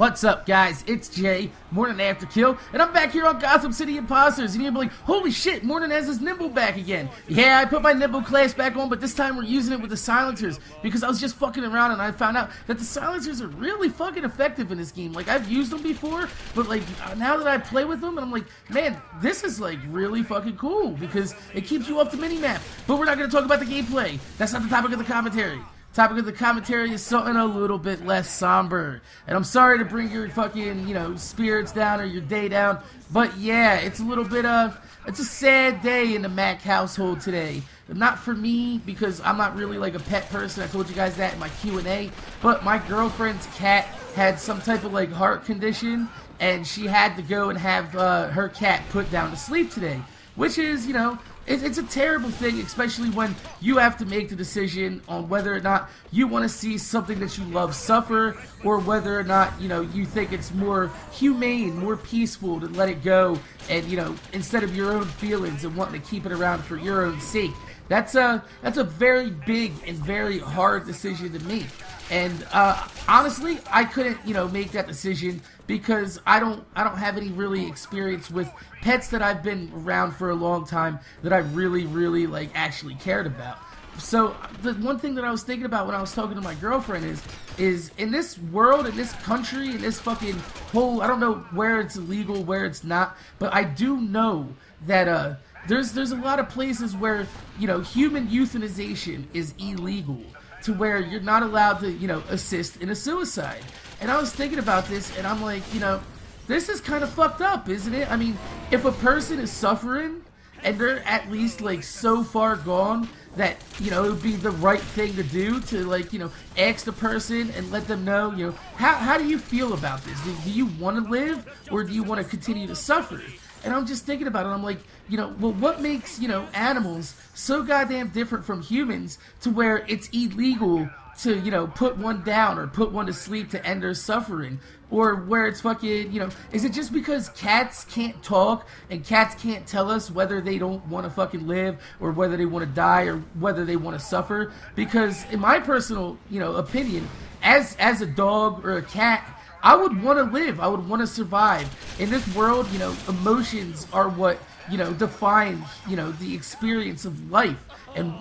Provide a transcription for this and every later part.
What's up, guys? It's Jay, Morning After Kill, and I'm back here on Gotham City Impostors, and you'll be like, holy shit, Morning has his Nimble back again. Yeah, I put my Nimble class back on, but this time we're using it with the silencers, because I was just fucking around and I found out that the silencers are really fucking effective in this game. Like, I've used them before, but like, now that I play with them, and I'm like, man, this is like really fucking cool, because it keeps you off the mini-map. But we're not going to talk about the gameplay. That's not the topic of the commentary. Topic of the commentary is something a little bit less somber. And I'm sorry to bring your fucking, spirits down or your day down. But yeah, it's a little bit it's a sad day in the Mac household today. Not for me, because I'm not really like a pet person. I told you guys that in my Q&A. But my girlfriend's cat had some type of like heart condition. And she had to go and have her cat put down to sleep today. Which is, it's a terrible thing, especially when you have to make the decision on whether or not you want to see something that you love suffer, or whether or not, you think it's more humane, more peaceful to let it go, and, instead of your own feelings and wanting to keep it around for your own sake. That's a very big and very hard decision to make. And honestly, I couldn't, make that decision because I don't have any really experience with pets that I've been around for a long time that I really like actually cared about. So the one thing that I was thinking about when I was talking to my girlfriend is in this world, in this country, in this fucking whole, I don't know where it's illegal, where it's not, but I do know that there's a lot of places where, human euthanization is illegal, to where you're not allowed to, assist in a suicide. And I was thinking about this, and I'm like, this is kind of fucked up, isn't it? I mean, if a person is suffering, and they're at least, like, so far gone that, it would be the right thing to do to, like, ask the person and let them know, how do you feel about this? Do you want to live, or do you want to continue to suffer? And I'm just thinking about it, I'm like, well, what makes, animals so goddamn different from humans to where it's illegal to, put one down or put one to sleep to end their suffering? Or where it's fucking, is it just because cats can't talk and cats can't tell us whether they don't want to fucking live or whether they want to die or whether they want to suffer? Because in my personal, opinion, as a dog or a cat, I would want to live. I would want to survive. In this world, emotions are what, define, the experience of life. And,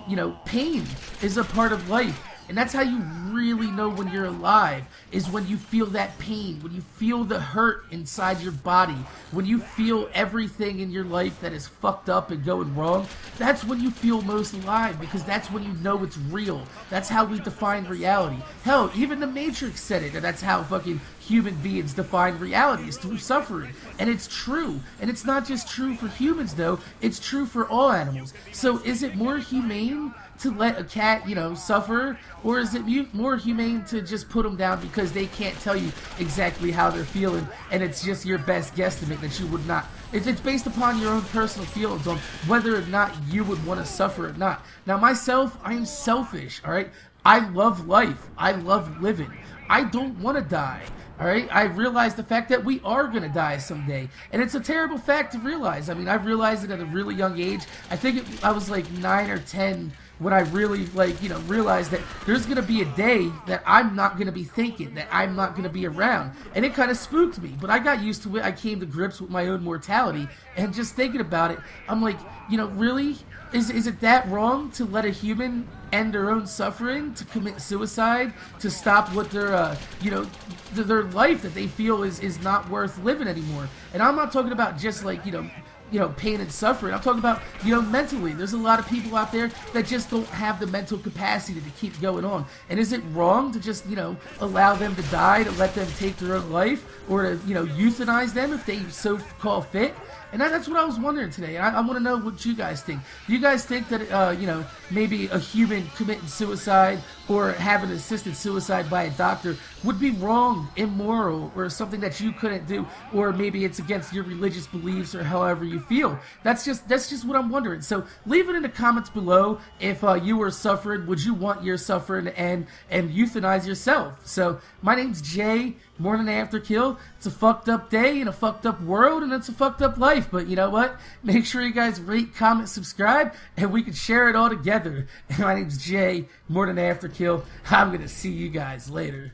pain is a part of life. And that's how you really know when you're alive, is when you feel that pain, when you feel the hurt inside your body, when you feel everything in your life that is fucked up and going wrong. That's when you feel most alive, because that's when you know it's real. That's how we define reality. Hell, even the Matrix said it, and that's how fucking human beings define reality, is through suffering. And it's true. And it's not just true for humans, though. It's true for all animals. So is it more humane to let a cat, suffer, or is it more humane to just put them down because they can't tell you exactly how they're feeling, and it's just your best guesstimate that you would not? It's based upon your own personal feelings on whether or not you would want to suffer or not. Now, myself, I am selfish, alright? I love life. I love living. I don't want to die. Alright, I realize the fact that we are going to die someday. And it's a terrible fact to realize. I mean, I've realized it at a really young age. I think I was like 9 or 10 when I really, realized that there's going to be a day that I'm not going to be thinking, that I'm not going to be around. And it kind of spooked me. But I got used to it. I came to grips with my own mortality. And just thinking about it, I'm like, really? Is it that wrong to let a human end their own suffering, to commit suicide, to stop what their, their life that they feel is not worth living anymore? And I'm not talking about just like, pain and suffering. I'm talking about, mentally. There's a lot of people out there that just don't have the mental capacity to keep going on. And is it wrong to just, allow them to die, to let them take their own life, or to, euthanize them if they so call fit? And that's what I was wondering today. I want to know what you guys think. Do you guys think that, maybe a human committing suicide or having assisted suicide by a doctor would be wrong, immoral, or something that you couldn't do, or maybe it's against your religious beliefs or however you feel? That's just what I'm wondering. So leave it in the comments below. If you were suffering, would you want your suffering and euthanize yourself? So my name's Jay, Morning After Kill. It's a fucked up day in a fucked up world, and it's a fucked up life. But you know what? Make sure you guys rate, comment, subscribe, and we can share it all together. And my name's Jay, Morning After Kill. I'm gonna see you guys later.